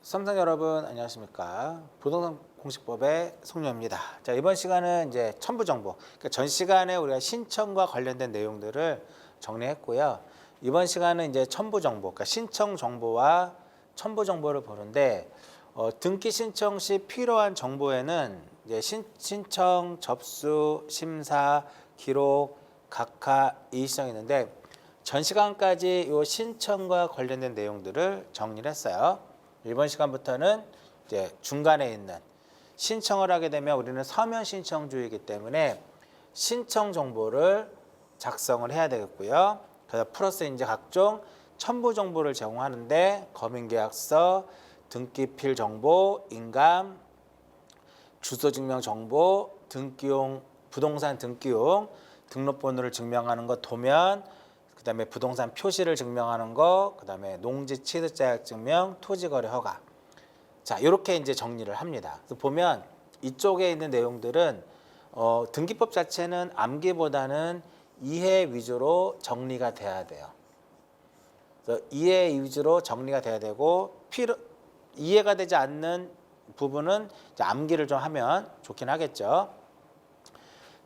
수험생 여러분 안녕하십니까? 부동산 공시법의 송유입니다. 자, 이번 시간은 이제 첨부 정보. 그러니까 전 시간에 우리가 신청과 관련된 내용들을 정리했고요. 이번 시간은 이제 첨부 정보, 그러니까 신청 정보와 첨부 정보를 보는데 등기 신청 시 필요한 정보에는 이제 신청, 접수, 심사, 기록, 각하, 이의시정이 있는데 전 시간까지 이 신청과 관련된 내용들을 정리를 했어요. 이번 시간부터는 이제 중간에 있는 신청을 하게 되면 우리는 서면 신청주의이기 때문에 신청 정보를 작성을 해야 되겠고요. 그래서 플러스 이제 각종 첨부 정보를 제공하는데 검인계약서, 등기필 정보, 인감, 주소증명 정보, 등기용, 부동산 등기용, 등록번호를 증명하는 것, 도면, 그다음에 부동산 표시를 증명하는 거, 그다음에 농지 취득 자격 증명, 토지 거래 허가. 자, 이렇게 이제 정리를 합니다. 그래서 보면 이쪽에 있는 내용들은 등기법 자체는 암기보다는 이해 위주로 정리가 돼야 돼요. 그래서 이해 위주로 정리가 돼야 되고 이해가 되지 않는 부분은 이제 암기를 좀 하면 좋긴 하겠죠.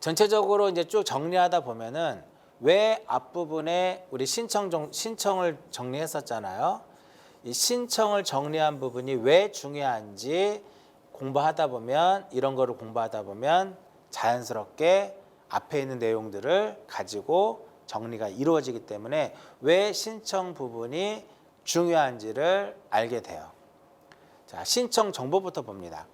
전체적으로 이제 쭉 정리하다 보면은 왜 앞부분에 우리 신청을 정리했었잖아요. 이 신청을 정리한 부분이 왜 중요한지 공부하다 보면 이런 거를 공부하다 보면 자연스럽게 앞에 있는 내용들을 가지고 정리가 이루어지기 때문에 왜 신청 부분이 중요한지를 알게 돼요. 자, 신청 정보부터 봅니다.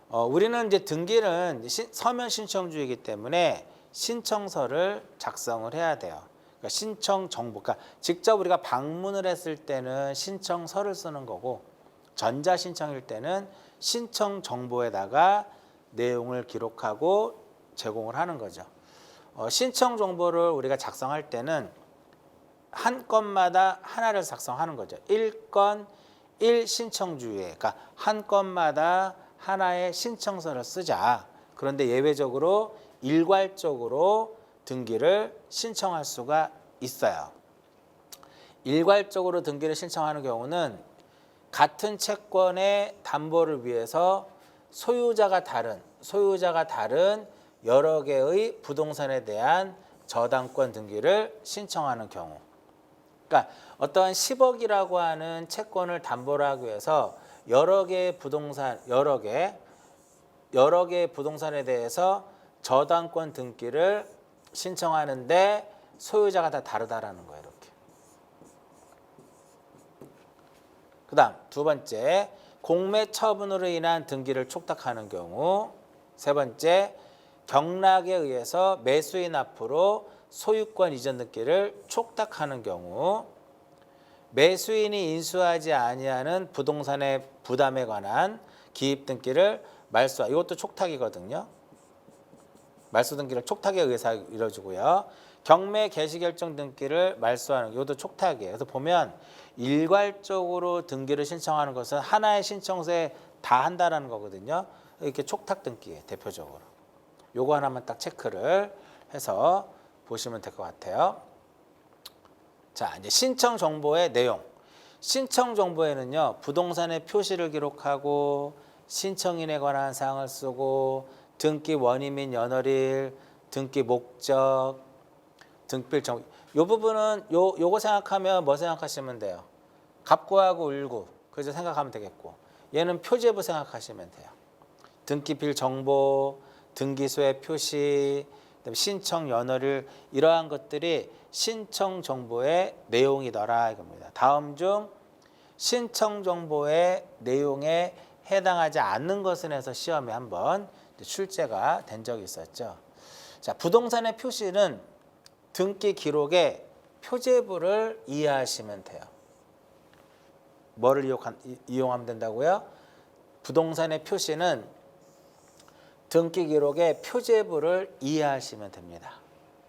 우리는 이제 등기는 서면 신청주의이기 때문에 신청서를 작성을 해야 돼요. 그러니까 신청 정보, 그러니까 직접 우리가 방문을 했을 때는 신청서를 쓰는 거고 전자 신청일 때는 신청 정보에다가 내용을 기록하고 제공을 하는 거죠. 신청 정보를 우리가 작성할 때는 한 건마다 하나를 작성하는 거죠. 1건 1신청주의, 그러니까 한 건마다 하나의 신청서를 쓰자. 그런데 예외적으로 일괄적으로 등기를 신청할 수가 있어요. 일괄적으로 등기를 신청하는 경우는 같은 채권의 담보를 위해서 소유자가 다른 여러 개의 부동산에 대한 저당권 등기를 신청하는 경우. 그러니까 어떠한 10억이라고 하는 채권을 담보로 하기 위해서 여러 개의 부동산에 대해서 저당권 등기를 신청하는데 소유자가 다 다르다라는 거예요. 이렇게. 그다음 두 번째, 공매 처분으로 인한 등기를 촉탁하는 경우. 세 번째, 경락에 의해서 매수인 앞으로 소유권 이전 등기를 촉탁하는 경우. 매수인이 인수하지 아니하는 부동산의 부담에 관한 기입 등기를 말소하. 이것도 촉탁이거든요. 말소 등기를 촉탁에 의해서 이루어지고요. 경매 개시 결정 등기를 말소하는 이것도 촉탁이에요. 그래서 보면 일괄적으로 등기를 신청하는 것은 하나의 신청서에 다 한다라는 거거든요. 이렇게 촉탁 등기예요, 대표적으로. 요거 하나만 딱 체크를 해서 보시면 될 것 같아요. 자, 이제 신청 정보의 내용. 신청 정보에는요, 부동산의 표시를 기록하고 신청인에 관한 사항을 쓰고 등기 원인 및 연월일, 등기 목적, 등필 정. 요 부분은 요거 생각하면 뭐 생각하시면 돼요? 갑구하고 을구. 그래서 생각하면 되겠고. 얘는 표제부 생각하시면 돼요. 등기필 정보, 등기소의 표시, 신청 연월일 이러한 것들이 신청 정보의 내용이더라 이겁니다. 다음 중 신청 정보의 내용에 해당하지 않는 것은 해서 시험에 한번 출제가 된 적이 있었죠. 자, 부동산의 표시는 등기 기록의 표제부를 이해하시면 돼요. 뭐를 이용하면 된다고요? 부동산의 표시는 등기 기록의 표제부를 이해하시면 됩니다.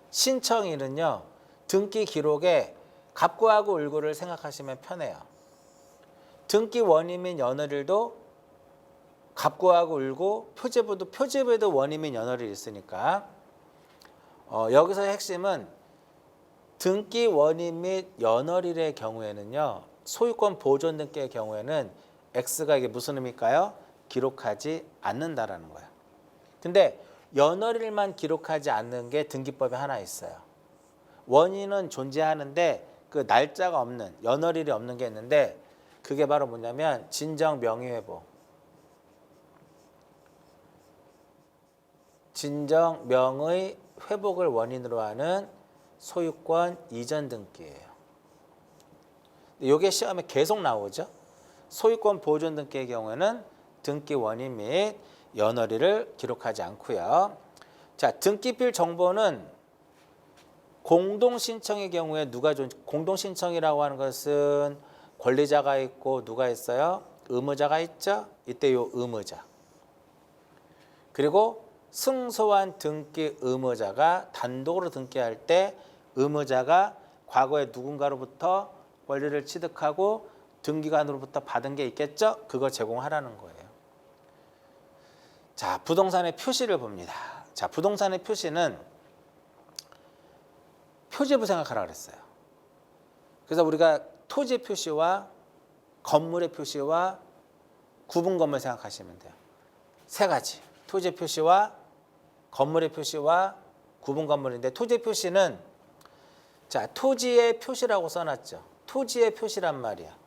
신청인은요, 등기 기록에 갑구하고 을구를 생각하시면 편해요. 등기 원인 및 연월일도 갑구하고 을구, 표제부에도 원인 및 연월일이 있으니까 여기서 핵심은 등기 원인 및 연월일의 경우에는요, 소유권 보존 등기의 경우에는 X가 이게 무슨 의미일까요? 기록하지 않는다라는 거예요. 근데 연월일만 기록하지 않는 게 등기법에 하나 있어요. 원인은 존재하는데 그 날짜가 없는, 연월일이 없는 게 있는데 그게 바로 뭐냐면 진정 명의회복. 진정 명의 회복을 원인으로 하는 소유권 이전 등기예요. 이게 시험에 계속 나오죠. 소유권 보존 등기의 경우에는 등기 원인 및 연월일을 기록하지 않고요. 자, 등기필 정보는 공동 신청의 경우에 공동 신청이라고 하는 것은 권리자가 있고 누가 있어요? 의무자가 있죠. 이때 요 의무자. 그리고 승소한 등기 의무자가 단독으로 등기할 때 의무자가 과거에 누군가로부터 권리를 취득하고 등기관으로부터 받은 게 있겠죠? 그거 제공하라는 거예요. 자, 부동산의 표시를 봅니다. 자, 부동산의 표시는 표제부 생각하라 그랬어요. 그래서 우리가 토지 표시와 건물의 표시와 구분 건물 생각하시면 돼요. 세 가지. 토지 표시와 건물의 표시와 구분 건물인데 토지 표시는 자, 토지의 표시라고 써놨죠. 토지의 표시란 말이야.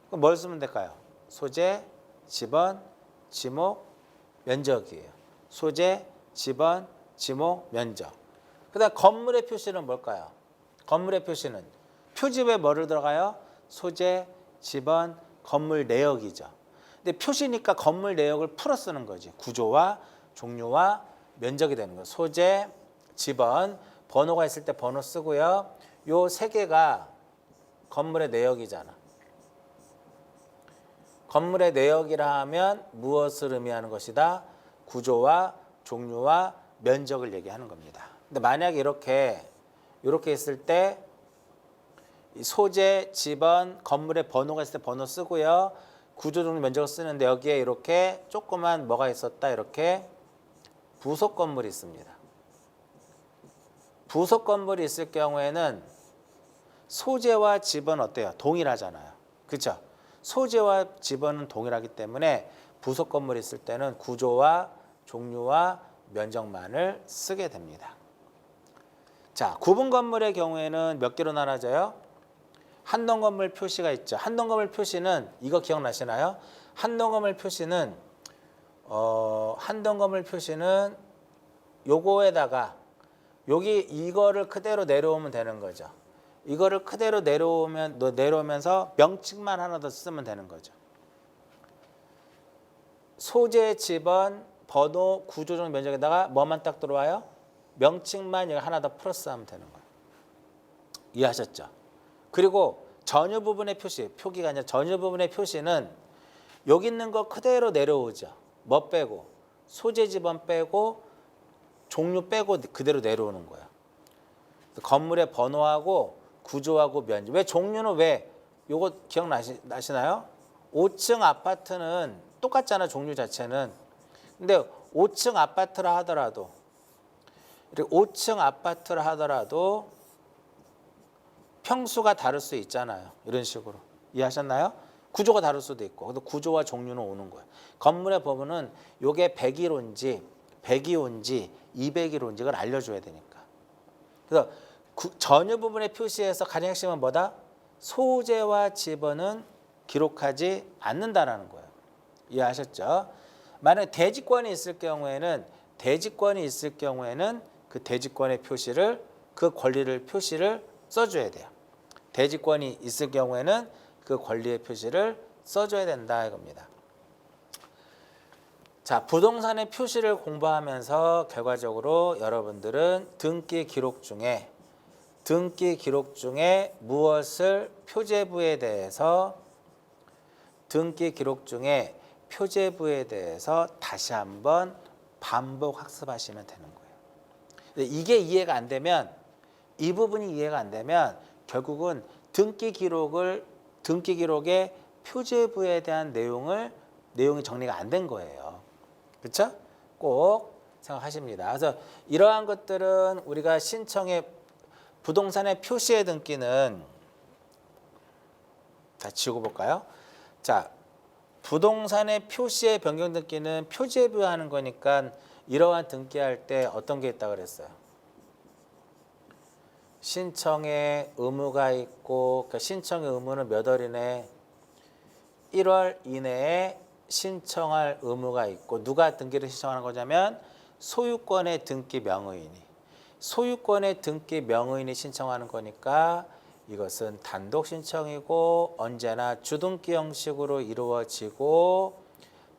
그럼 뭘 쓰면 될까요? 소재, 지번, 지목, 면적이에요. 소재, 지번, 지목, 면적. 그다음 건물의 표시는 뭘까요? 건물의 표시는 표지부에 뭐를 들어가요? 소재, 지번, 건물 내역이죠. 근데 표시니까 건물 내역을 풀어 쓰는 거지. 구조와 종류와 면적이 되는 거예요. 소재, 지번, 번호가 있을 때 번호 쓰고요. 요 세 개가 건물의 내역이잖아. 건물의 내역이라 하면 무엇을 의미하는 것이다? 구조와 종류와 면적을 얘기하는 겁니다. 근데 만약에 이렇게 있을 때 소재, 지번, 건물의 번호가 있을 때 번호 쓰고요. 구조, 종류, 면적을 쓰는데 여기에 이렇게 조그만 뭐가 있었다. 이렇게 부속 건물이 있습니다. 부속 건물이 있을 경우에는 소재와 지번 어때요? 동일하잖아요. 그렇죠? 소재와 지번은 동일하기 때문에 부속 건물이 있을 때는 구조와 종류와 면적만을 쓰게 됩니다. 자, 구분 건물의 경우에는 몇 개로 나눠져요? 한동 건물 표시가 있죠. 한동 건물 표시는 이거 기억나시나요? 한동 건물 표시는 요거에다가 여기 이거를 그대로 내려오면 되는 거죠. 이거를 그대로 내려오면서 명칭만 하나 더 쓰면 되는 거죠. 소재, 지번, 번호, 구조종, 면적에다가 뭐만 딱 들어와요? 명칭만 여기 하나 더 플러스하면 되는 거예요. 이해하셨죠? 그리고 전유 부분의 표시, 표기가 아니라 전유 부분의 표시는 여기 있는 거 그대로 내려오죠. 뭐 빼고? 소재, 지번 빼고 종류 빼고 그대로 내려오는 거예요. 건물의 번호하고 구조하고 면적. 왜 종류는 왜? 요거 기억나시나요? 5층 아파트는 똑같잖아, 종류 자체는. 근데 5층 아파트라 하더라도 5층 아파트라 하더라도 평수가 다를 수 있잖아요. 이런 식으로. 이해하셨나요? 구조가 다를 수도 있고. 근데 구조와 종류는 오는 거예요. 건물의 법은 요게 101호인지 102호인지 201호인지 그걸 알려줘야 되니까. 그래서 전유 부분의 표시에서 가장 핵심은 뭐다? 소재와 지번은 기록하지 않는다라는 거예요. 이해하셨죠? 만약에 대지권이 있을 경우에는 그 대지권의 표시를 그 권리를 표시를 써줘야 돼요. 대지권이 있을 경우에는 그 권리의 표시를 써줘야 된다 이겁니다. 자, 부동산의 표시를 공부하면서 결과적으로 여러분들은 등기 기록 중에 무엇을 표제부에 대해서 다시 한번 반복 학습하시면 되는 거예요. 이게 이해가 안 되면, 이 부분이 이해가 안 되면 결국은 등기 기록의 표제부에 대한 내용이 정리가 안 된 거예요. 그렇죠? 꼭 생각하십니다. 그래서 이러한 것들은 우리가 신청의 부동산의 표시의 등기는 다 지우고 볼까요? 자, 부동산의 표시의 변경 등기는 표지에 부여하는 거니까 이러한 등기할 때 어떤 게 있다고 그랬어요? 신청의 의무가 있고, 그러니까 신청의 의무는 몇 월 이내? 1월 이내에 신청할 의무가 있고, 누가 등기를 신청하는 거냐면 소유권의 등기 명의인이. 소유권의 등기 명의인이 신청하는 거니까 이것은 단독 신청이고 언제나 주등기 형식으로 이루어지고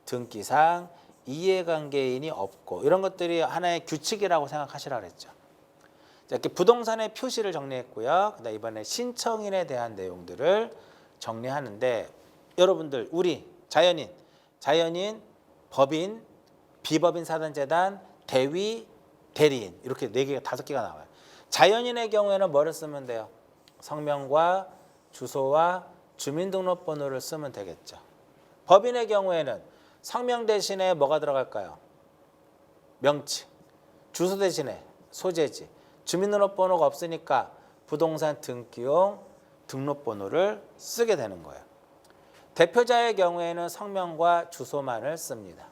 등기상 이해관계인이 없고, 이런 것들이 하나의 규칙이라고 생각하시라 그랬죠. 자, 이렇게 부동산의 표시를 정리했고요. 그다음 이번에 신청인에 대한 내용들을 정리하는데, 여러분들 우리 자연인, 법인, 비법인 사단재단, 대위, 대리인, 이렇게 4개가 5개가 나와요. 자연인의 경우에는 뭐를 쓰면 돼요? 성명과 주소와 주민등록번호를 쓰면 되겠죠. 법인의 경우에는 성명 대신에 뭐가 들어갈까요? 명칭. 주소 대신에 소재지. 주민등록번호가 없으니까 부동산 등기용 등록번호를 쓰게 되는 거예요. 대표자의 경우에는 성명과 주소만을 씁니다.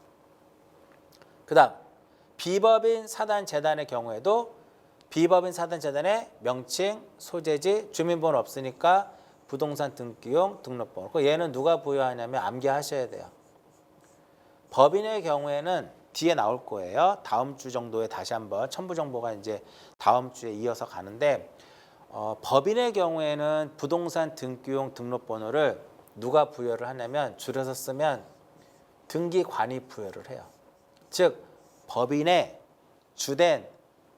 그 다음 비법인 사단재단의 경우에도 비법인 사단재단의 명칭, 소재지, 주민번호 없으니까 부동산 등기용 등록번호. 얘는 누가 부여하냐면 암기하셔야 돼요. 법인의 경우에는 뒤에 나올 거예요. 다음 주 정도에 다시 한번 첨부 정보가 이제 다음 주에 이어서 가는데, 법인의 경우에는 부동산 등기용 등록번호를 누가 부여를 하냐면 줄여서 쓰면 등기관이 부여를 해요. 즉 법인의 주된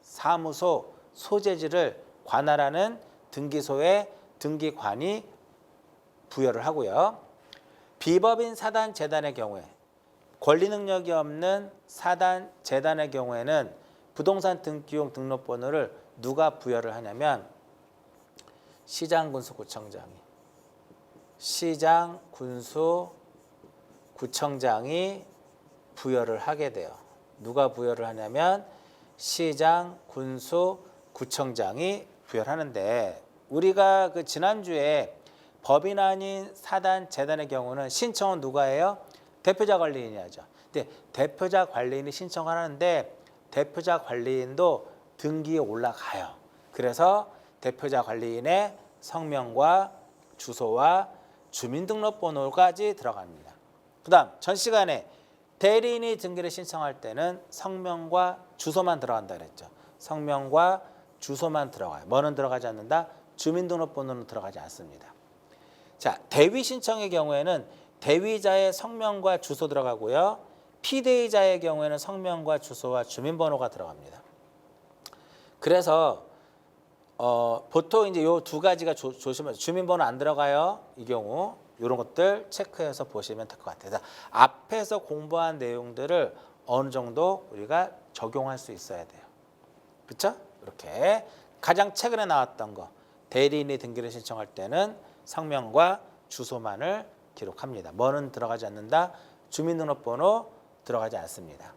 사무소 소재지를 관할하는 등기소에 등기관이 부여를 하고요. 비법인 사단재단의 경우에 권리 능력이 없는 사단재단의 경우에는 부동산 등기용 등록번호를 누가 부여를 하냐면 시장군수구청장이 부여를 하게 돼요. 누가 부여를 하냐면 시장군수구청장이 부여를 하는데, 우리가 그 지난주에 법인 아닌 사단재단의 경우는 신청은 누가 해요? 대표자 관리인이 하죠. 근데 대표자 관리인이 신청을 하는데 대표자 관리인도 등기에 올라가요. 그래서 대표자 관리인의 성명과 주소와 주민등록번호까지 들어갑니다. 그 다음 전 시간에 대리인이 등기를 신청할 때는 성명과 주소만 들어간다 그랬죠. 성명과 주소만 들어가요. 뭐는 들어가지 않는다? 주민등록번호는 들어가지 않습니다. 자, 대위 신청의 경우에는 대위자의 성명과 주소 들어가고요. 피대위자의 경우에는 성명과 주소와 주민번호가 들어갑니다. 그래서 보통 이제 요 2가지가 조심하세요. 주민번호 안 들어가요. 이 경우 이런 것들 체크해서 보시면 될 것 같아요. 앞에서 공부한 내용들을 어느 정도 우리가 적용할 수 있어야 돼요. 그렇죠? 이렇게 가장 최근에 나왔던 거, 대리인이 등기를 신청할 때는 성명과 주소만을 기록합니다. 뭐는 들어가지 않는다? 주민등록번호 들어가지 않습니다.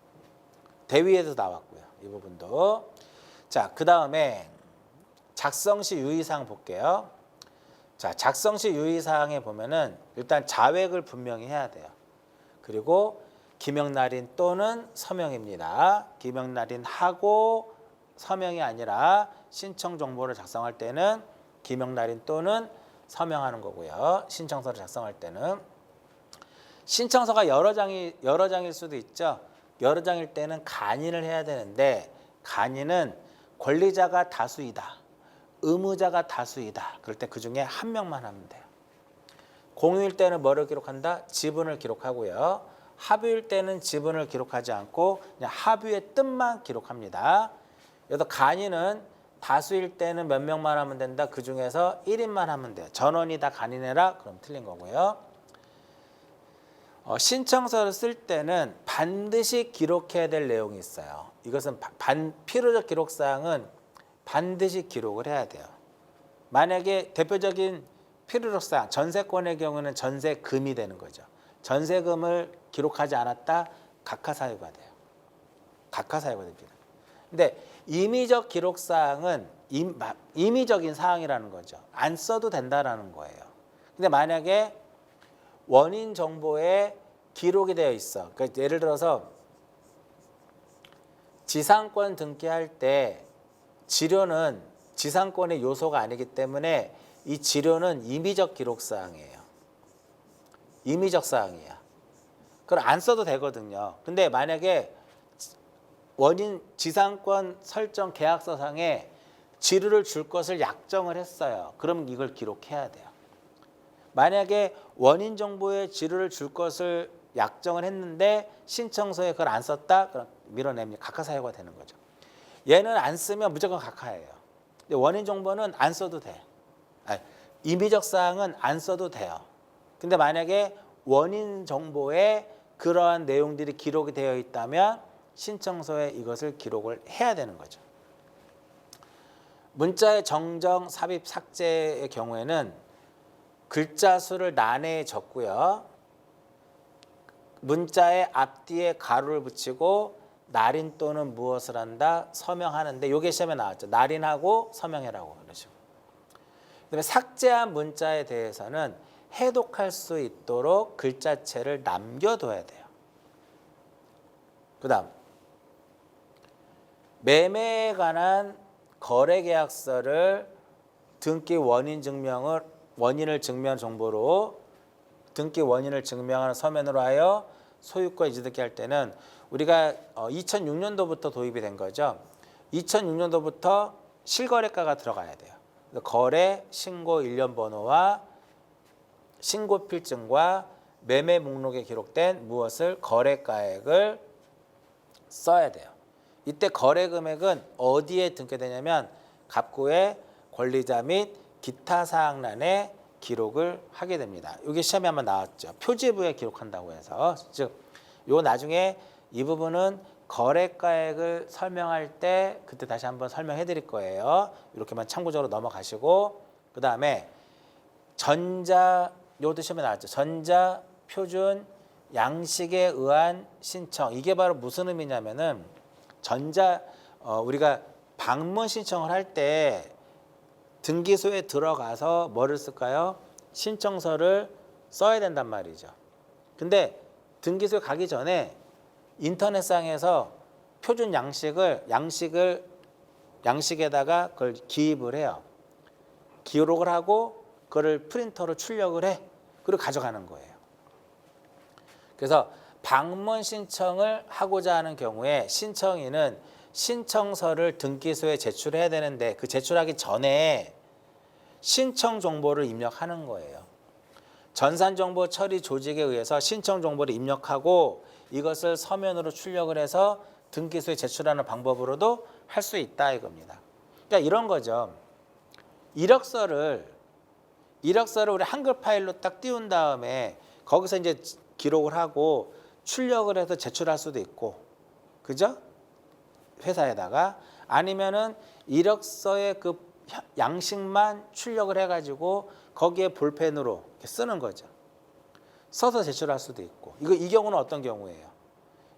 대위에도 나왔고요. 이 부분도. 자, 그 다음에 작성시 유의사항 볼게요. 자, 작성시 유의사항에 보면은 일단 자획을 분명히 해야 돼요. 그리고 기명날인 또는 서명입니다. 기명날인하고 서명이 아니라 신청 정보를 작성할 때는 기명날인 또는 서명하는 거고요. 신청서를 작성할 때는 신청서가 여러 장일 수도 있죠. 여러 장일 때는 간인을 해야 되는데, 간인은 권리자가 다수이다, 의무자가 다수이다. 그럴 때 그중에 한 명만 하면 돼요. 공유일 때는 뭐를 기록한다? 지분을 기록하고요. 합유일 때는 지분을 기록하지 않고 그냥 합유의 뜻만 기록합니다. 여기서 간인은 다수일 때는 몇 명만 하면 된다. 그중에서 1인만 하면 돼요. 전원이 다 간인해라. 그럼 틀린 거고요. 신청서를 쓸 때는 반드시 기록해야 될 내용이 있어요. 이것은 필요적 기록사항은 반드시 기록을 해야 돼요. 만약에 대표적인 필요적 사항, 전세권의 경우는 전세금이 되는 거죠. 전세금을 기록하지 않았다, 각하사유가 돼요. 각하사유가 됩니다. 근데 임의적 기록사항은 임의적인 사항이라는 거죠. 안 써도 된다라는 거예요. 근데 만약에 원인 정보에 기록이 되어 있어. 그러니까 예를 들어서 지상권 등기할 때 지료는 지상권의 요소가 아니기 때문에 이 지료는 임의적 기록사항이에요. 임의적 사항이야. 그걸 안 써도 되거든요. 근데 만약에 원인 지상권 설정 계약서상에 지료를 줄 것을 약정을 했어요. 그럼 이걸 기록해야 돼요. 만약에 원인 정보에 지료를 줄 것을 약정을 했는데 신청서에 그걸 안 썼다? 그럼 밀어내면 각하사유가 되는 거죠. 얘는 안 쓰면 무조건 각하예요. 근데 원인 정보는 안 써도 돼. 아니, 임의적 사항은 안 써도 돼요. 근데 만약에 원인 정보에 그러한 내용들이 기록이 되어 있다면 신청서에 이것을 기록을 해야 되는 거죠. 문자의 정정, 삽입, 삭제의 경우에는 글자 수를 난해에 적고요. 문자의 앞뒤에 가로를 붙이고 날인 또는 무엇을 한다? 서명하는데 이게 시험에 나왔죠. 날인하고 서명해라고 그러죠. 그다음에 삭제한 문자에 대해서는 해독할 수 있도록 글자체를 남겨둬야 돼요. 그다음 매매에 관한 거래계약서를 등기 원인을 증명 정보로 등기 원인을 증명하는 서면으로 하여 소유권 이주등기 할 때는 우리가 2006년도부터 도입이 된 거죠. 2006년도부터 실거래가가 들어가야 돼요. 거래 신고 일련 번호와 신고 필증과 매매 목록에 기록된 무엇을 거래가액을 써야 돼요. 이때 거래 금액은 어디에 등기되냐면 갑구의 권리자 및 기타 사항란에 기록을 하게 됩니다. 이게 시험에 한번 나왔죠. 표지부에 기록한다고 해서 즉 요 나중에 이 부분은 거래가액을 설명할 때 그때 다시 한번 설명해 드릴 거예요. 이렇게만 참고적으로 넘어가시고 그 다음에 전자 요것도 시험에 나왔죠. 전자 표준 양식에 의한 신청 이게 바로 무슨 의미냐면은 우리가 방문 신청을 할 때 등기소에 들어가서 뭐를 쓸까요? 신청서를 써야 된단 말이죠. 근데 등기소에 가기 전에 인터넷상에서 표준 양식에다가 그걸 기입을 해요. 기록을 하고 그걸 프린터로 출력을 해. 그리고 가져가는 거예요. 그래서 방문 신청을 하고자 하는 경우에 신청인은 신청서를 등기소에 제출해야 되는데 그 제출하기 전에 신청 정보를 입력하는 거예요. 전산정보 처리 조직에 의해서 신청 정보를 입력하고 이것을 서면으로 출력을 해서 등기소에 제출하는 방법으로도 할 수 있다 이겁니다. 그러니까 이런 거죠. 이력서를 우리 한글 파일로 딱 띄운 다음에 거기서 이제 기록을 하고 출력을 해서 제출할 수도 있고, 그죠? 회사에다가 아니면은 이력서의 그 양식만 출력을 해가지고 거기에 볼펜으로 이렇게 쓰는 거죠. 써서 제출할 수도 있고. 이 경우는 어떤 경우예요?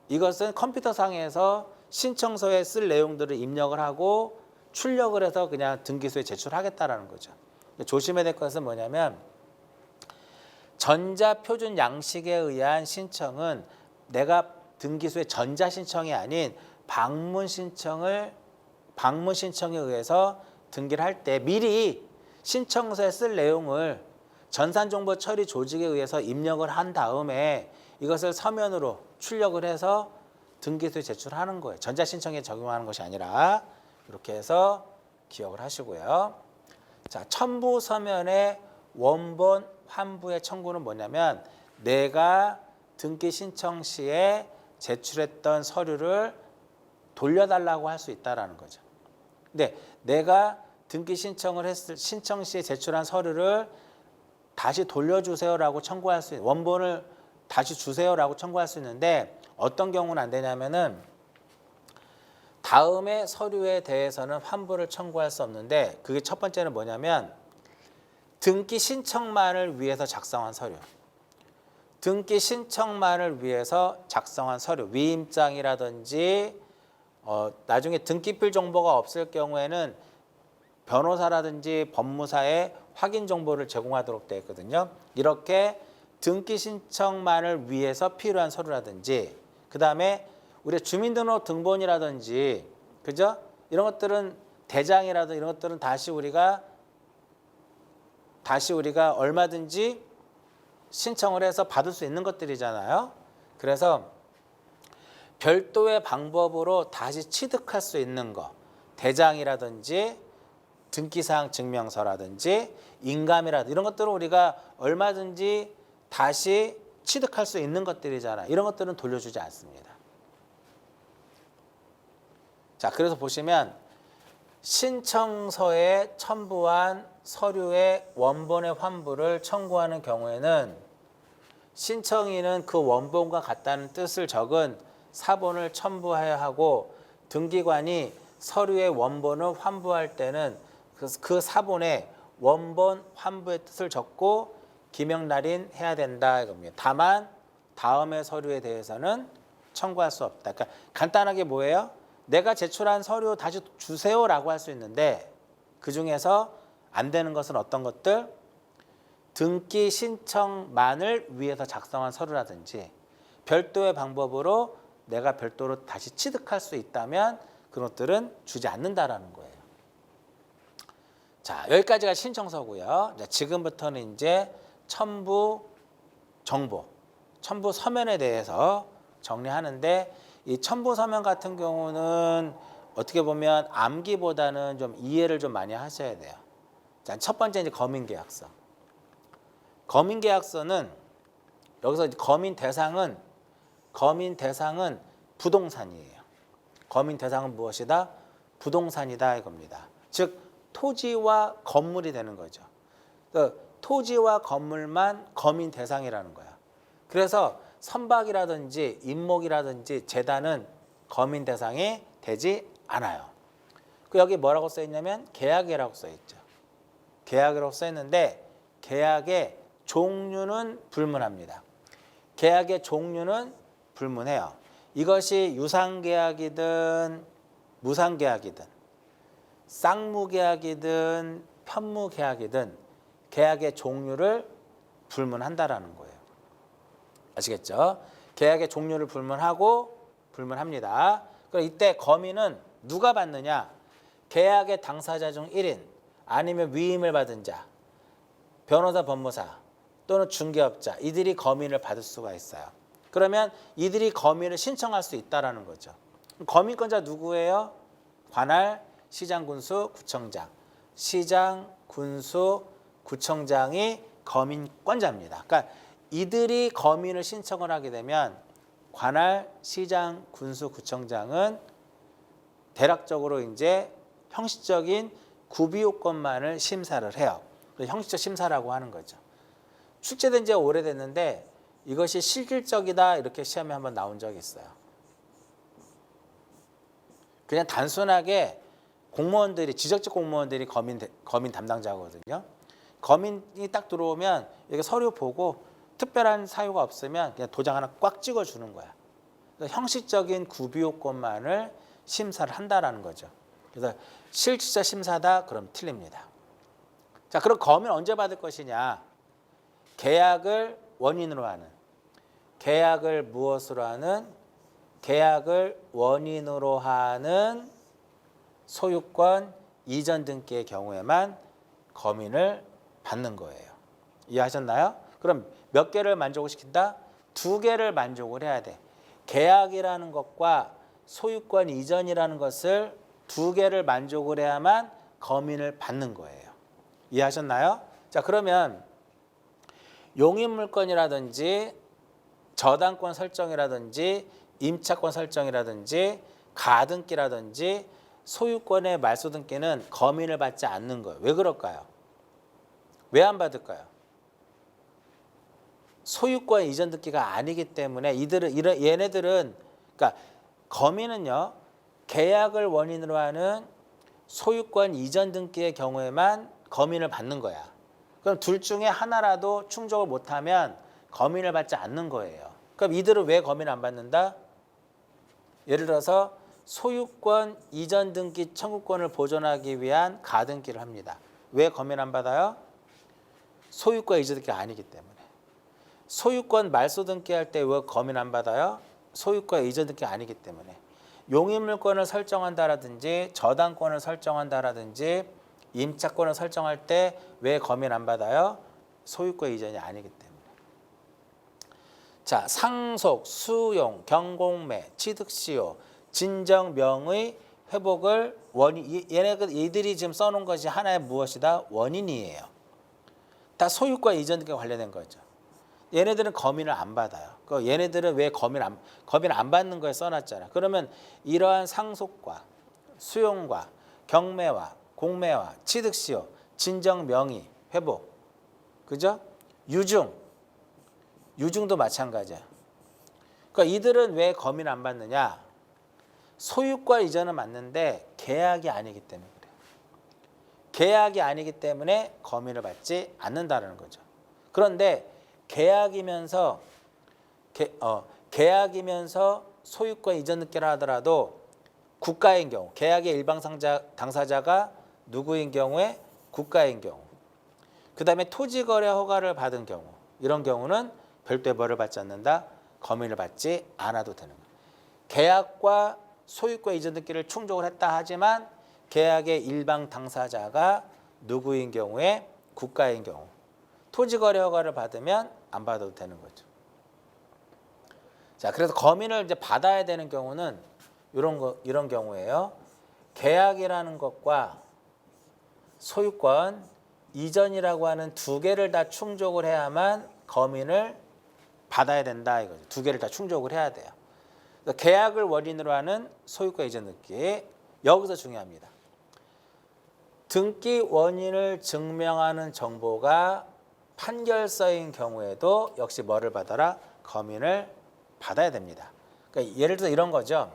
이것은 컴퓨터상에서 신청서에 쓸 내용들을 입력을 하고 출력을 해서 그냥 등기소에 제출하겠다라는 거죠. 조심해야 될 것은 뭐냐면 전자표준 양식에 의한 신청은 내가 등기소의 전자신청이 아닌 방문 신청에 의해서 등기를 할 때 미리 신청서에 쓸 내용을 전산정보 처리 조직에 의해서 입력을 한 다음에 이것을 서면으로 출력을 해서 등기소에 제출하는 거예요. 전자신청에 적용하는 것이 아니라 이렇게 해서 기억을 하시고요. 자, 첨부 서면의 원본 환부의 청구는 뭐냐면 내가 등기 신청 시에 제출했던 서류를 돌려달라고 할 수 있다라는 거죠. 근데 내가 등기 신청 시에 제출한 서류를 다시 돌려주세요라고 청구할 수 있는 원본을 다시 주세요라고 청구할 수 있는데 어떤 경우는 안 되냐면은 다음의 서류에 대해서는 환부를 청구할 수 없는데 그게 첫 번째는 뭐냐면 등기 신청만을 위해서 작성한 서류. 등기 신청만을 위해서 작성한 서류. 위임장이라든지 나중에 등기필 정보가 없을 경우에는 변호사라든지 법무사에 확인 정보를 제공하도록 되어 있거든요. 이렇게 등기 신청만을 위해서 필요한 서류라든지, 그 다음에 우리 주민등록 등본이라든지, 그죠? 이런 것들은 대장이라든지 이런 것들은 다시 우리가 얼마든지 신청을 해서 받을 수 있는 것들이잖아요. 그래서 별도의 방법으로 다시 취득할 수 있는 거, 대장이라든지 등기사항 증명서라든지 인감이라든지 이런 것들은 우리가 얼마든지 다시 취득할 수 있는 것들이잖아요. 이런 것들은 돌려주지 않습니다. 자, 그래서 보시면 신청서에 첨부한 서류의 원본의 환불을 청구하는 경우에는 신청인은 그 원본과 같다는 뜻을 적은 사본을 첨부해야 하고, 등기관이 서류의 원본을 환부할 때는 그 사본에 원본 환부의 뜻을 적고 기명 날인해야 된다 이겁니다. 다만 다음의 서류에 대해서는 청구할 수 없다. 그러니까 간단하게 뭐예요? 내가 제출한 서류 다시 주세요라고 할 수 있는데, 그 중에서 안 되는 것은 어떤 것들? 등기 신청만을 위해서 작성한 서류라든지 별도의 방법으로 내가 별도로 다시 취득할 수 있다면 그런 것들은 주지 않는다라는 거예요. 자, 여기까지가 신청서고요. 지금부터는 이제 첨부 정보, 첨부 서면에 대해서 정리하는데, 이 첨부 서면 같은 경우는 어떻게 보면 암기보다는 좀 이해를 좀 많이 하셔야 돼요. 자, 첫 번째 이제 거민계약서. 거민계약서는 여기서 거민 대상은 부동산이에요. 거민 대상은 무엇이다? 부동산이다 이겁니다. 즉 토지와 건물이 되는 거죠. 토지와 건물만 거민 대상이라는 거야. 그래서 선박이라든지 임목이라든지 재단은 거민 대상이 되지 않아요. 여기 뭐라고 써 있냐면 계약이라고 써 있죠. 계약이라고 써 있는데 계약의 종류는 불문합니다. 계약의 종류는 불문해요. 이것이 유상계약이든 무상계약이든 쌍무계약이든 편무계약이든 계약의 종류를 불문한다라는 거예요. 아시겠죠? 계약의 종류를 불문합니다. 그럼 이때 거민은 누가 받느냐? 계약의 당사자 중 1인 아니면 위임을 받은 자, 변호사, 법무사 또는 중개업자, 이들이 거민을 받을 수가 있어요. 그러면 이들이 거민을 신청할 수 있다라는 거죠. 거민권자 누구예요? 관할, 시장, 군수, 구청장. 시장, 군수, 구청장이 거민권자입니다. 그러니까 이들이 거민을 신청을 하게 되면 관할, 시장, 군수, 구청장은 대략적으로 이제 형식적인 구비요건만을 심사를 해요. 형식적 심사라고 하는 거죠. 출제된 지가 오래됐는데 이것이 실질적이다 이렇게 시험에 한번 나온 적이 있어요. 그냥 단순하게 공무원들이, 지적직 공무원들이 거민 담당자거든요. 거민이 딱 들어오면 여기 서류 보고 특별한 사유가 없으면 그냥 도장 하나 꽉 찍어주는 거야. 그래서 형식적인 구비요건만을 심사를 한다라는 거죠. 그래서 실질적 심사다 그럼 틀립니다. 자, 그럼 거민 언제 받을 것이냐? 계약을 원인으로 하는, 계약을 무엇으로 하는? 계약을 원인으로 하는 소유권 이전 등기의 경우에만 거민을 받는 거예요. 이해하셨나요? 그럼 몇 개를 만족을 시킨다? 2개를 만족을 해야 돼. 계약이라는 것과 소유권 이전이라는 것을 2개를 만족을 해야만 거민을 받는 거예요. 이해하셨나요? 자, 그러면 용인물권이라든지 저당권 설정이라든지 임차권 설정이라든지 가등기라든지 소유권의 말소 등기는 거민을 받지 않는 거예요. 왜 그럴까요? 왜 안 받을까요? 소유권 이전 등기가 아니기 때문에 얘네들은, 그러니까 거민은요, 계약을 원인으로 하는 소유권 이전 등기의 경우에만 거민을 받는 거야. 그럼 둘 중에 하나라도 충족을 못하면 거민을 받지 않는 거예요. 그럼 이들은 왜 거민을 안 받는다? 예를 들어서 소유권 이전 등기 청구권을 보존하기 위한 가등기를 합니다. 왜 거민 안 받아요? 소유권 이전 등기가 아니기 때문에. 소유권 말소 등기할 때 왜 검인 안 받아요? 소유권 이전 등기 아니기 때문에. 용의물권을 설정한다라든지 저당권을 설정한다라든지 임차권을 설정할 때 왜 검인 안 받아요? 소유권 이전이 아니기 때문에. 자, 상속, 수용, 경공매, 취득시효, 진정, 명의, 회복을 얘들이 지금 써놓은 것이 하나의 무엇이다? 원인이에요. 다 소유권 이전 등기와 관련된 거죠. 얘네들은 검인을 안 받아요. 얘네들은 왜 검인 안 받는 거에 써놨잖아. 그러면 이러한 상속과 수용과 경매와 공매와 취득시효, 진정, 명의, 회복, 그죠? 유증도 마찬가지야. 그러니까 이들은 왜 검인 안 받느냐? 소유권 이전은 맞는데 계약이 아니기 때문에 그래요. 계약이 아니기 때문에 검인을 받지 않는다는 거죠. 그런데 계약이면서 소유권 이전 등기를 하더라도 국가인 경우, 계약의 일방 당사자가 누구인 경우에 국가인 경우, 그 다음에 토지거래 허가를 받은 경우, 이런 경우는 별도의 벌을 받지 않는다. 검인을 받지 않아도 되는 거예요. 계약과 소유권 이전 등기를 충족을 했다 하지만 계약의 일방 당사자가 누구인 경우에 국가인 경우, 토지거래 허가를 받으면 안 받아도 되는 거죠. 자, 그래서 검인을 이제 받아야 되는 경우는 이런 경우예요. 계약이라는 것과 소유권 이전이라고 하는 두 개를 다 충족을 해야만 검인을 받아야 된다 이거죠. 두 개를 다 충족을 해야 돼요. 계약을 원인으로 하는 소유권 이전 등기, 여기서 중요합니다. 등기 원인을 증명하는 정보가 판결서인 경우에도 역시 뭐를 받아라? 검인을 받아야 됩니다. 그러니까 예를 들어 이런 거죠.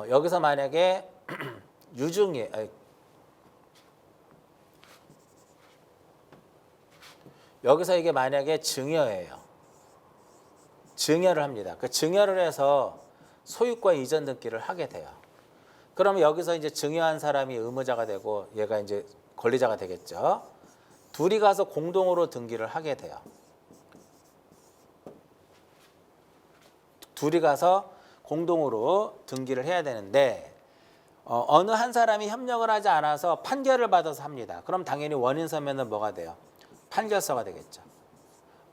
여기서 만약에 여기서 이게 만약에 증여예요. 증여를 합니다. 그 증여를 해서 소유권 이전 등기를 하게 돼요. 그러면 여기서 이제 증여한 사람이 의무자가 되고 얘가 이제 권리자가 되겠죠. 둘이 가서 공동으로 등기를 하게 돼요. 둘이 가서 공동으로 등기를 해야 되는데 어느 한 사람이 협력을 하지 않아서 판결을 받아서 합니다. 그럼 당연히 원인 서면은 뭐가 돼요? 판결서가 되겠죠.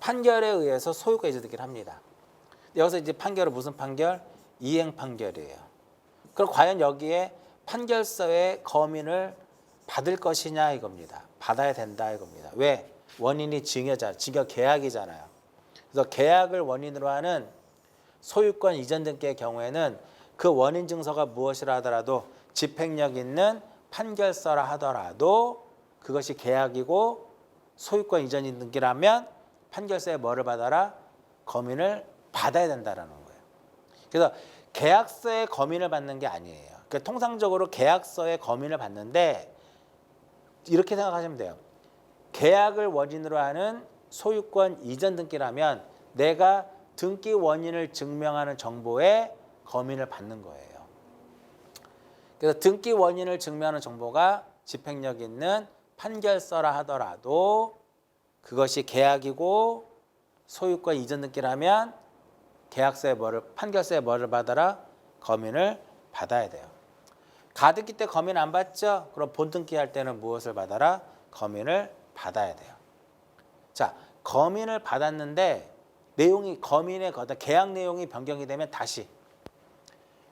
판결에 의해서 소유권 이전 등기를 합니다. 여기서 이제 판결은 무슨 판결? 이행 판결이에요. 그럼 과연 여기에 판결서에 검인을 받을 것이냐 이겁니다. 받아야 된다 이겁니다. 왜? 원인이 증여 계약이잖아요. 그래서 계약을 원인으로 하는 소유권 이전 등기의 경우에는 그 원인 증서가 무엇이라 하더라도 집행력 있는 판결서라 하더라도 그것이 계약이고 소유권 이전 등기라면 판결서에 뭐를 받아라? 검인을 받아야 된다라는 거예요. 그래서 계약서에 검인을 받는 게 아니에요. 그러니까 통상적으로 계약서에 검인을 받는데 이렇게 생각하시면 돼요. 계약을 원인으로 하는 소유권 이전 등기라면 내가 등기 원인을 증명하는 정보에 검인을 받는 거예요. 그래서 등기 원인을 증명하는 정보가 집행력 있는 판결서라 하더라도 그것이 계약이고 소유권 이전 등기라면 판결서에 뭐를 받아라? 검인을 받아야 돼요. 가등기 때 검인 안 받죠? 그럼 본등기 할 때는 무엇을 받아라? 검인을 받아야 돼요. 자, 검인을 받았는데 계약 내용이 변경이 되면 다시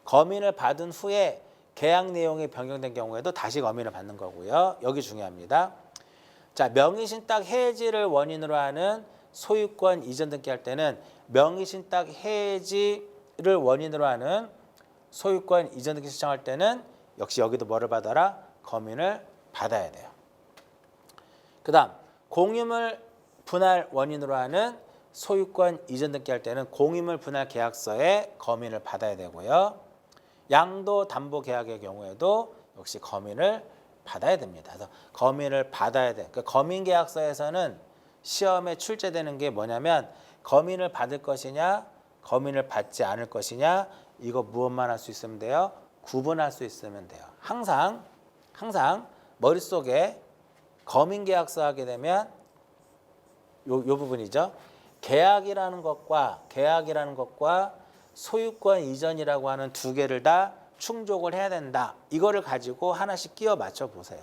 검인을 받은 후에 계약 내용이 변경된 경우에도 다시 검인을 받는 거고요. 여기 중요합니다. 자, 명의신탁 해지를 원인으로 하는 소유권 이전 등기 할 때는 명의신탁 해지를 원인으로 하는 소유권 이전 등기 신청할 때는 역시 여기도 뭐를 받아라? 검인을 받아야 돼요. 그 다음 공유물 분할 원인으로 하는 소유권 이전 등기 할 때는 공유물 분할 계약서에 검인을 받아야 되고요. 양도 담보 계약의 경우에도 역시 검인을 받아야 됩니다. 그래서 검인을 받아야 돼. 그러니까 검인 계약서에서는 시험에 출제되는 게 뭐냐면 검인을 받을 것이냐, 검인을 받지 않을 것이냐, 이거 무엇만 할 수 있으면 돼요? 구분할 수 있으면 돼요. 항상 머릿속에 거민계약서 하게 되면 요 부분이죠. 계약이라는 것과 소유권 이전이라고 하는 두 개를 다 충족을 해야 된다. 이거를 가지고 하나씩 끼워 맞춰 보세요.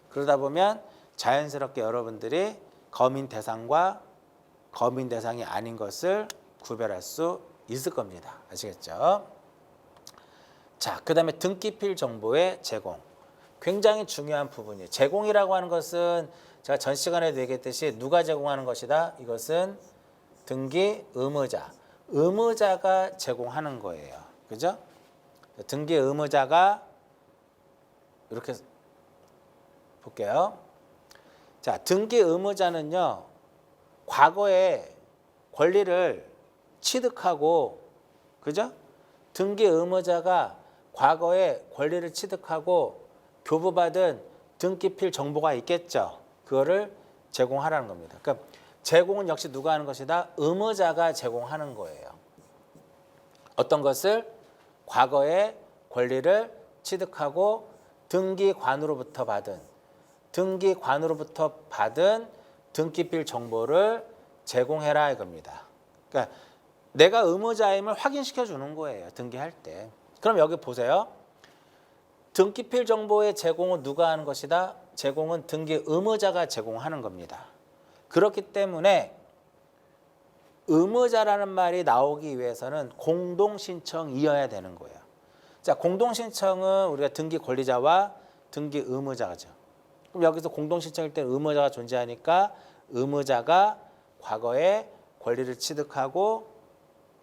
그러다 보면 자연스럽게 여러분들이 거민 대상과 거민 대상이 아닌 것을 구별할 수 있을 겁니다. 아시겠죠? 자, 그 다음에 등기필 정보의 제공. 굉장히 중요한 부분이에요. 제공이라고 하는 것은 제가 전 시간에도 얘기했듯이 누가 제공하는 것이다? 이것은 등기 의무자. 의무자가 제공하는 거예요. 그죠? 등기 의무자가 이렇게 볼게요. 자, 등기 의무자는요, 과거에 권리를 취득하고, 그죠? 등기 의무자가 과거에 권리를 취득하고 교부받은 등기필 정보가 있겠죠. 그거를 제공하라는 겁니다. 그러니까 제공은 역시 누가 하는 것이다? 의무자가 제공하는 거예요. 어떤 것을? 과거에 권리를 취득하고 등기관으로부터 받은 등기필 정보를 제공해라 이겁니다. 그러니까 내가 의무자임을 확인시켜 주는 거예요. 등기할 때. 그럼 여기 보세요. 등기필 정보의 제공은 누가 하는 것이다? 제공은 등기 의무자가 제공하는 겁니다. 그렇기 때문에 의무자라는 말이 나오기 위해서는 공동신청이어야 되는 거예요. 자, 공동신청은 우리가 등기 권리자와 등기 의무자죠. 그럼 여기서 공동신청일 때 의무자가 존재하니까 의무자가 과거에 권리를 취득하고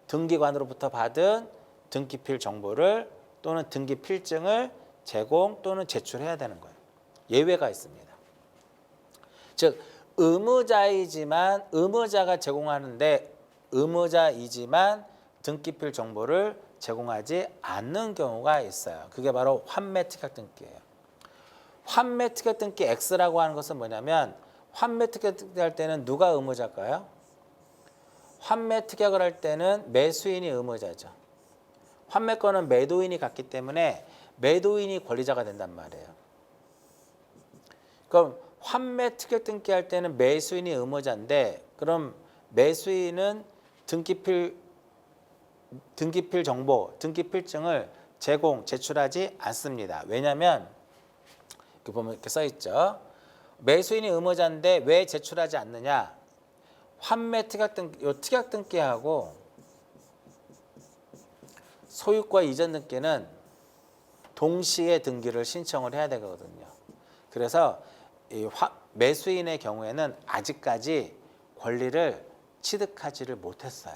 등기관으로부터 받은 등기필 정보를 또는 등기필증을 제공 또는 제출해야 되는 거예요. 예외가 있습니다. 즉 의무자이지만 의무자가 제공하는데 의무자이지만 등기필 정보를 제공하지 않는 경우가 있어요. 그게 바로 환매 특약 등기예요. 환매 특약 등기 X라고 하는 것은 뭐냐면 환매 특약 등기할 때는 누가 의무자일까요? 환매 특약을 할 때는 매수인이 의무자죠. 환매권은 매도인이 갖기 때문에 매도인이 권리자가 된단 말이에요. 그럼 환매 특약 등기할 때는 매수인이 의무자인데 그럼 매수인은 등기필 정보, 등기필증을 제출하지 않습니다. 왜냐하면 이렇게 보면 이렇게 써 있죠. 매수인이 의무자인데 왜 제출하지 않느냐? 환매 특약 등기, 요 특약 등기하고 소유과 이전 등기는 동시에 등기를 신청을 해야 되거든요. 그래서 이 매수인의 경우에는 아직까지 권리를 취득하지를 못했어요.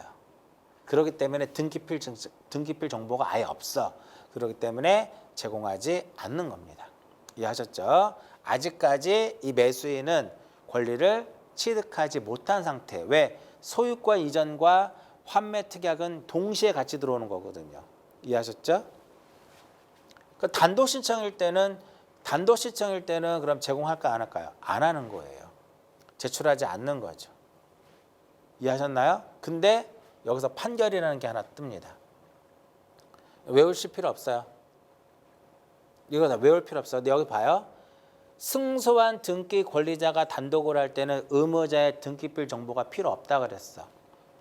그렇기 때문에 등기필 정보가 아예 없어. 그렇기 때문에 제공하지 않는 겁니다. 이해하셨죠? 아직까지 이 매수인은 권리를 취득하지 못한 상태. 왜? 소유권 이전과 환매 특약은 동시에 같이 들어오는 거거든요. 이해하셨죠? 그 단독 신청일 때는 그럼 제공할까 안 할까요? 안 하는 거예요. 제출하지 않는 거죠. 이해하셨나요? 근데 여기서 판결이라는 게 하나 뜹니다. 외우실 필요 없어요. 이거 다 외울 필요 없어요. 근데 여기 봐요. 승소한 등기 권리자가 단독으로 할 때는 의무자의 등기필 정보가 필요 없다 그랬어.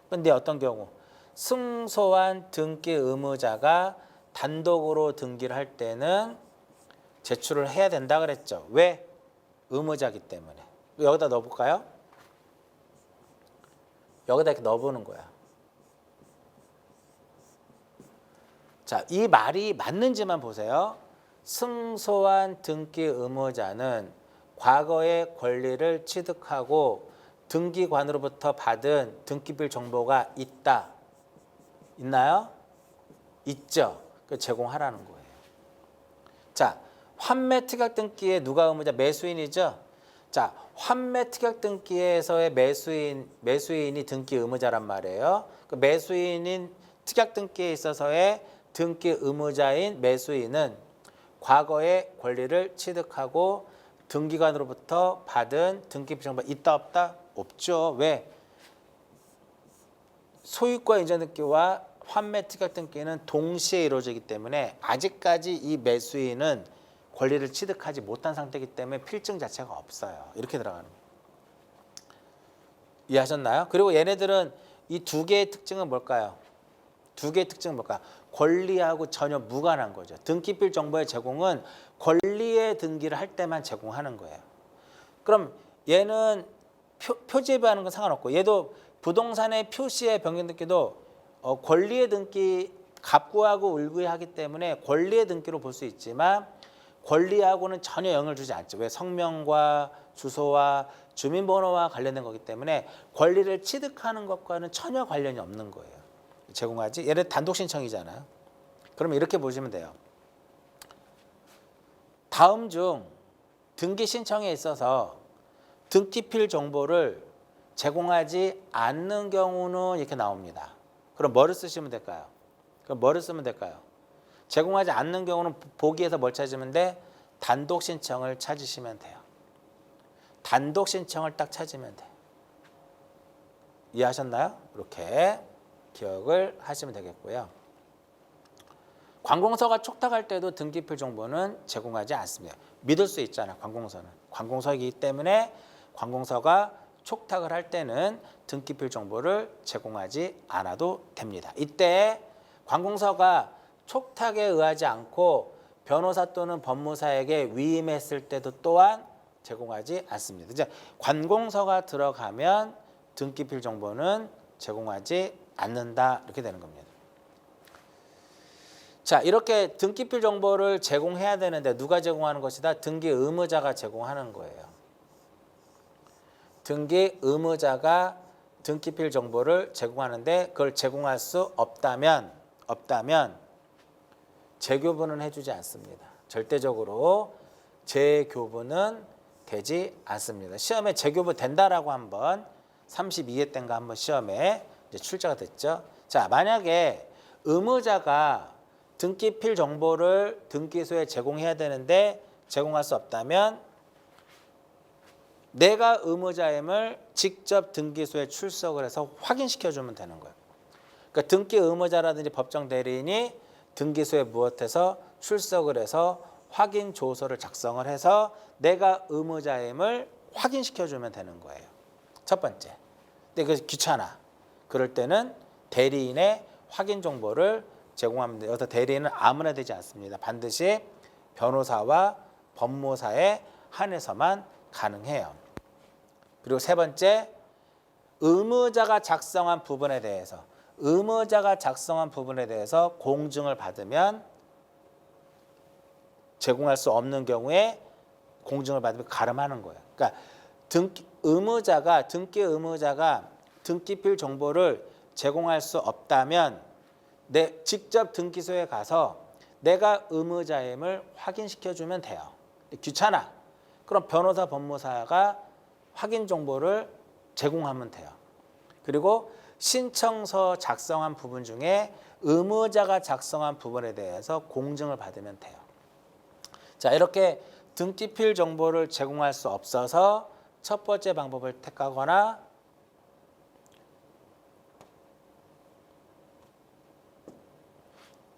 근데 어떤 경우? 승소한 등기 의무자가 단독으로 등기를 할 때는 제출을 해야 된다 그랬죠. 왜? 의무자기 때문에. 여기다 넣어볼까요? 여기다 이렇게 넣어보는 거야. 자, 이 말이 맞는지만 보세요. 승소한 등기 의무자는 과거의 권리를 취득하고 등기관으로부터 받은 등기필 정보가 있다. 있나요? 있죠. 그 제공하라는 거예요. 자, 환매 특약 등기에 누가 의무자? 매수인이죠. 자, 환매 특약 등기에서의 매수인이 등기 의무자란 말이에요. 그 매수인인 특약 등기에 있어서의 등기 의무자인 매수인은 과거에 권리를 취득하고 등기관으로부터 받은 등기필 정보가 있다 없다? 없죠. 왜? 소유권 이전 등기와 환매 특약 등기는 동시에 이루어지기 때문에 아직까지 이 매수인은 권리를 취득하지 못한 상태이기 때문에 필증 자체가 없어요. 이렇게 들어가는 거예요. 이해하셨나요? 그리고 얘네들은 이 두 개의 특징은 뭘까요? 두 개의 특징은 뭘까요? 권리하고 전혀 무관한 거죠. 등기필 정보의 제공은 권리의 등기를 할 때만 제공하는 거예요. 그럼 얘는 표지에 비하는 건 상관없고, 얘도 부동산의 표시의 변경 등기도 권리의 등기, 갑구하고 을구하기 때문에 권리의 등기로 볼 수 있지만 권리하고는 전혀 영향을 주지 않죠. 왜? 성명과 주소와 주민번호와 관련된 거기 때문에 권리를 취득하는 것과는 전혀 관련이 없는 거예요. 제공하지. 얘는 단독 신청이잖아요. 그러면 이렇게 보시면 돼요. 다음 중 등기 신청에 있어서 등기필 정보를 제공하지 않는 경우는 이렇게 나옵니다. 그럼 뭐를 쓰시면 될까요? 제공하지 않는 경우는 보기에서 뭘 찾으면 돼? 단독 신청을 찾으시면 돼요. 단독 신청을 딱 찾으면 돼. 이해하셨나요? 이렇게 기억을 하시면 되겠고요. 관공서가 촉탁할 때도 등기필 정보는 제공하지 않습니다. 믿을 수 있잖아요. 관공서는. 관공서이기 때문에 관공서가 촉탁을 할 때는 등기필 정보를 제공하지 않아도 됩니다. 이때 관공서가 촉탁에 의하지 않고 변호사 또는 법무사에게 위임했을 때도 또한 제공하지 않습니다. 이제 관공서가 들어가면 등기필 정보는 제공하지 않는다, 이렇게 되는 겁니다. 자, 이렇게 등기필 정보를 제공해야 되는데 누가 제공하는 것이다? 등기 의무자가 제공하는 거예요. 등기 의무자가 등기필 정보를 제공하는데 그걸 제공할 수 없다면 재교부는 해주지 않습니다. 절대적으로 재교부는 되지 않습니다. 시험에 재교부 된다라고 한번 32회 때인가 한번 시험에 이제 출제가 됐죠. 자, 만약에 의무자가 등기필 정보를 등기소에 제공해야 되는데 제공할 수 없다면 내가 의무자임을 직접 등기소에 출석을 해서 확인시켜주면 되는 거예요. 그러니까 등기 의무자라든지 법정 대리인이 등기소에 무엇해서 출석을 해서 확인 조서를 작성을 해서 내가 의무자임을 확인시켜주면 되는 거예요. 첫 번째. 근데 그것이 귀찮아. 그럴 때는 대리인의 확인 정보를 제공합니다. 여기서 대리인은 아무나 되지 않습니다. 반드시 변호사와 법무사에 한해서만 가능해요. 그리고 세 번째, 의무자가 작성한 부분에 대해서 공증을 받으면 제공할 수 없는 경우에 공증을 받으면 가름하는 거예요. 그러니까 등기 의무자가 등기필 정보를 제공할 수 없다면 직접 등기소에 가서 내가 의무자임을 확인시켜주면 돼요. 귀찮아. 그럼 변호사, 법무사가 확인 정보를 제공하면 돼요. 그리고 신청서 작성한 부분 중에 의무자가 작성한 부분에 대해서 공증을 받으면 돼요. 자, 이렇게 등기필 정보를 제공할 수 없어서 첫 번째 방법을 택하거나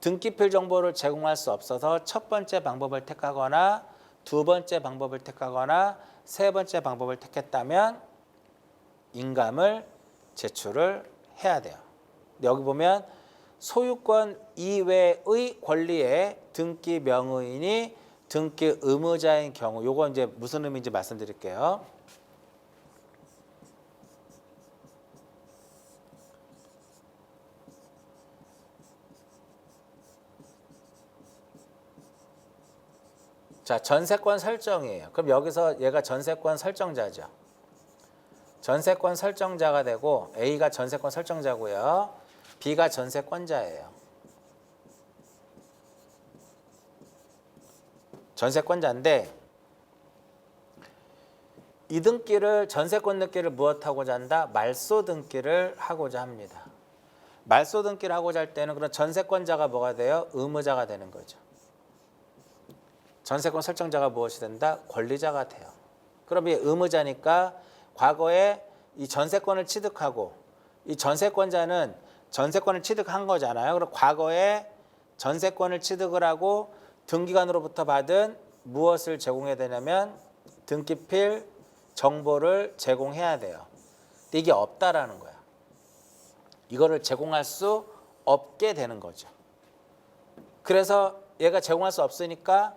등기필 정보를 제공할 수 없어서 첫 번째 방법을 택하거나 두 번째 방법을 택하거나 세 번째 방법을 택했다면 인감을 제출을 해야 돼요. 여기 보면 소유권 이외의 권리의 등기 명의인이 등기 의무자인 경우, 요거 이제 무슨 의미인지 말씀드릴게요. 자, 전세권 설정이에요. 그럼 여기서 얘가 전세권 설정자죠. 전세권 설정자가 되고 A가 전세권 설정자고요. B가 전세권자예요. 전세권자인데 이 등기를 전세권 등기를 무엇하고자 한다? 말소 등기를 하고자 합니다. 말소 등기를 하고자 할 때는 그런 전세권자가 뭐가 돼요? 의무자가 되는 거죠. 전세권 설정자가 무엇이 된다? 권리자가 돼요. 그럼 이 의무자니까 과거에 이 전세권을 취득하고 이 전세권자는 전세권을 취득한 거잖아요. 그럼 과거에 전세권을 취득을 하고 등기관으로부터 받은 무엇을 제공해야 되냐면 등기필 정보를 제공해야 돼요. 근데 이게 없다라는 거야. 이거를 제공할 수 없게 되는 거죠. 그래서 얘가 제공할 수 없으니까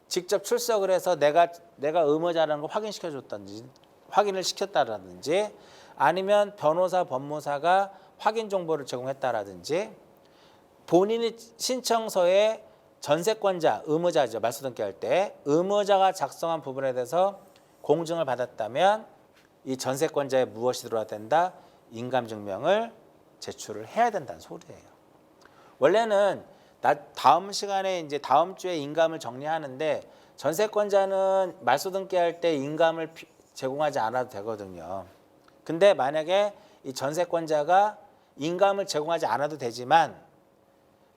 직접 출석을 해서 내가 의무자라는 걸 확인을 시켰다라든지 아니면 변호사, 법무사가 확인 정보를 제공했다라든지 본인이 신청서에 전세권자, 의무자죠. 말소 등기할 때 의무자가 작성한 부분에 대해서 공증을 받았다면 이 전세권자에 무엇이 들어야 된다? 인감증명을 제출을 해야 된다는 소리예요. 원래는 다음 시간에 이제 다음 주에 인감을 정리하는데 전세권자는 말소 등기할 때 인감을 제공하지 않아도 되거든요. 근데 만약에 이 전세권자가 인감을 제공하지 않아도 되지만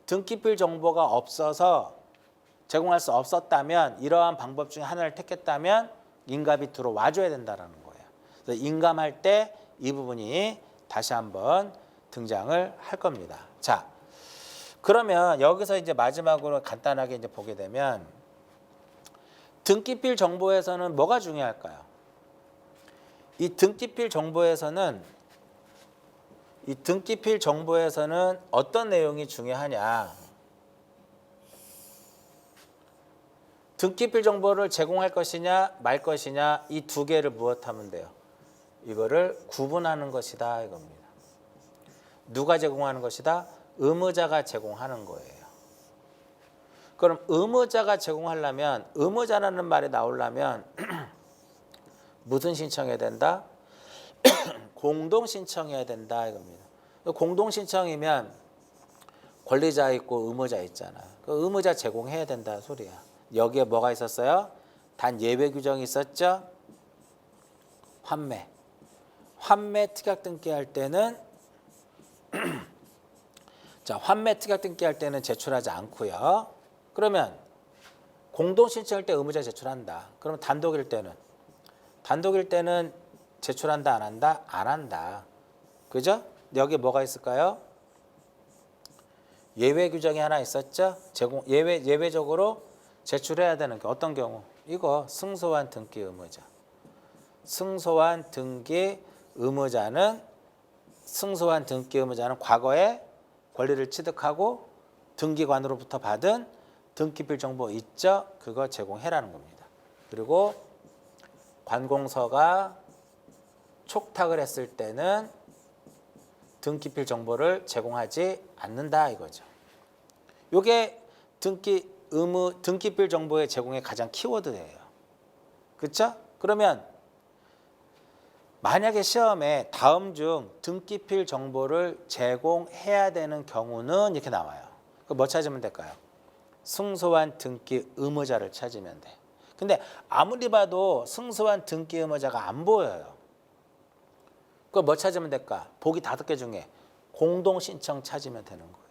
등기필 정보가 없어서 제공할 수 없었다면 이러한 방법 중에 하나를 택했다면 인감이 들어와 줘야 된다는 거예요. 그래서 인감할 때 이 부분이 다시 한번 등장을 할 겁니다. 자, 그러면 여기서 이제 마지막으로 간단하게 이제 보게 되면 등기필 정보에서는 뭐가 중요할까요? 이 등기필 정보에서는 어떤 내용이 중요하냐? 등기필 정보를 제공할 것이냐 말 것이냐 이 두 개를 무엇하면 돼요? 이거를 구분하는 것이다 이겁니다. 누가 제공하는 것이다? 의무자가 제공하는 거예요. 그럼 의무자가 제공하려면 의무자라는 말이 나오려면 무슨 신청해야 된다? 공동 신청해야 된다 이겁니다. 공동 신청이면 권리자 있고 의무자 있잖아. 그 의무자 제공해야 된다는 소리야. 여기에 뭐가 있었어요? 단 예외 규정이 있었죠? 환매 특약 등기할 때는 자, 환매 특약 등기할 때는 제출하지 않고요. 그러면 공동 신청할 때 의무자 제출한다. 그러면 단독일 때는 제출한다 안 한다? 안 한다. 그죠? 여기 뭐가 있을까요? 예외 규정이 하나 있었죠? 예외적으로 제출해야 되는 게 어떤 경우? 이거 승소한 등기 의무자. 승소한 등기 의무자는 과거에 권리를 취득하고 등기관으로부터 받은 등기필 정보 있죠? 그거 제공해라는 겁니다. 그리고 관공서가 촉탁을 했을 때는 등기필 정보를 제공하지 않는다 이거죠. 이게 등기필 정보의 제공의 가장 키워드예요. 그렇죠? 그러면 만약에 시험에 다음 중 등기필 정보를 제공해야 되는 경우는 이렇게 나와요. 그럼 뭐 찾으면 될까요? 승소한 등기 의무자를 찾으면 돼. 근데 아무리 봐도 승소한 등기 의무자가 안 보여요. 그걸 뭐 찾으면 될까? 보기 5개 중에 공동신청 찾으면 되는 거예요.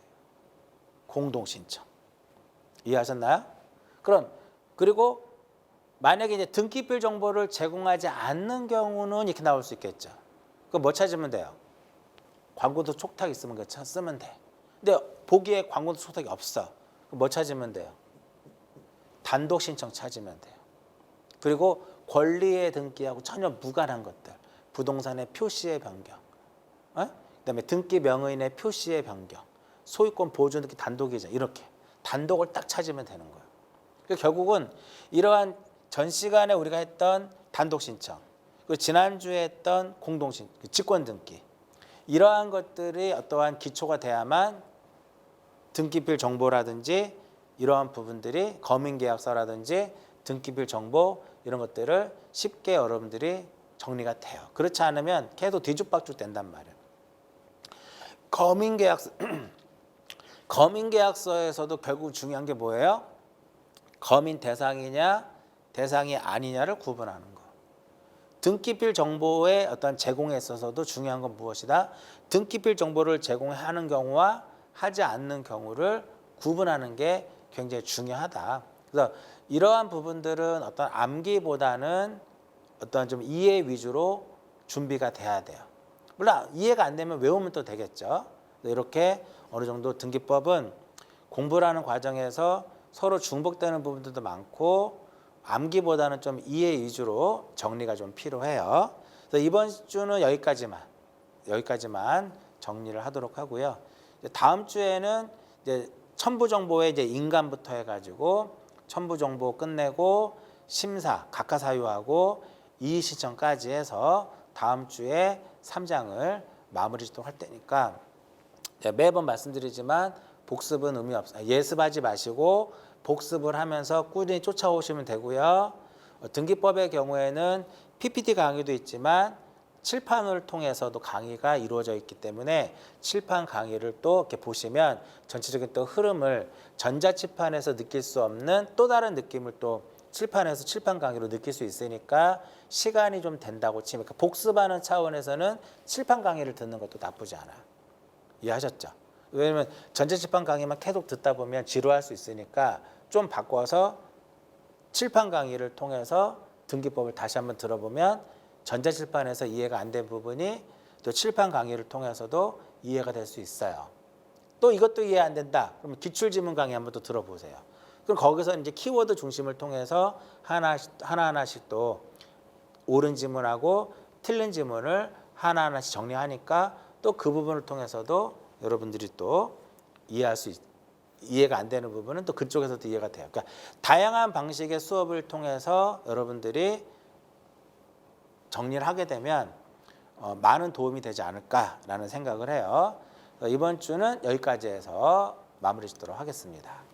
공동신청. 이해하셨나요? 그리고 만약에 이제 등기필 정보를 제공하지 않는 경우는 이렇게 나올 수 있겠죠. 그럼 뭐 찾으면 돼요? 관공서 촉탁 있으면 그거 쓰면 돼. 근데 보기에 관공서 촉탁이 없어. 그럼 뭐 찾으면 돼요? 단독 신청 찾으면 돼요. 그리고 권리의 등기하고 전혀 무관한 것들. 부동산의 표시의 변경. 그다음에 등기 명의인의 표시의 변경. 소유권 보존 등기 단독이자 이렇게 단독을 딱 찾으면 되는 거예요. 그러니까 결국은 이러한 전 시간에 우리가 했던 단독 신청, 그리고 지난주에 했던 공동 신청, 직권 등기 이러한 것들이 어떠한 기초가 돼야만 등기필 정보라든지 이러한 부분들이 검인계약서라든지 등기필 정보 이런 것들을 쉽게 여러분들이 정리가 돼요. 그렇지 않으면 계속 뒤죽박죽 된단 말이에요. 검인계약서에서도 결국 중요한 게 뭐예요? 검인 대상이냐 대상이 아니냐를 구분하는 거. 등기필 정보의 어떤 제공에 있어서도 중요한 건 무엇이다? 등기필 정보를 제공하는 경우와 하지 않는 경우를 구분하는 게 굉장히 중요하다. 그래서 이러한 부분들은 어떤 암기보다는 어떤 좀 이해 위주로 준비가 돼야 돼요. 물론 이해가 안 되면 외우면 또 되겠죠. 이렇게 어느 정도 등기법은 공부를 하는 과정에서 서로 중복되는 부분들도 많고 암기보다는 좀 이해 위주로 정리가 좀 필요해요. 그래서 이번 주는 여기까지만 정리를 하도록 하고요. 다음 주에는 이제 첨부 정보에 이제 인감부터 해가지고 첨부 정보 끝내고 심사, 각하 사유하고 이의 신청까지 해서 다음 주에 3장을 마무리 짓도록 할 테니까 매번 말씀드리지만 복습은 의미 없어요. 예습하지 마시고 복습을 하면서 꾸준히 쫓아오시면 되고요. 등기법의 경우에는 PPT 강의도 있지만 칠판을 통해서도 강의가 이루어져 있기 때문에 칠판 강의를 또 이렇게 보시면 전체적인 또 흐름을 전자칠판에서 느낄 수 없는 또 다른 느낌을 또 칠판에서 칠판 강의로 느낄 수 있으니까 시간이 좀 된다고 치면 그러니까 복습하는 차원에서는 칠판 강의를 듣는 것도 나쁘지 않아요. 이해하셨죠? 왜냐면 전자칠판 강의만 계속 듣다 보면 지루할 수 있으니까 좀 바꿔서 칠판 강의를 통해서 등기법을 다시 한번 들어보면 전자칠판에서 이해가 안 된 부분이 또 칠판 강의를 통해서도 이해가 될 수 있어요. 또 이것도 이해 안 된다. 그러면 기출지문 강의 한번 또 들어보세요. 그럼 거기서 이제 키워드 중심을 통해서 하나하나씩 또 옳은 지문하고 틀린 지문을 하나하나씩 정리하니까 또 그 부분을 통해서도 여러분들이 또 이해가 안 되는 부분은 또 그쪽에서도 이해가 돼요. 그러니까 다양한 방식의 수업을 통해서 여러분들이 정리를 하게 되면 많은 도움이 되지 않을까라는 생각을 해요. 이번 주는 여기까지 해서 마무리 짓도록 하겠습니다.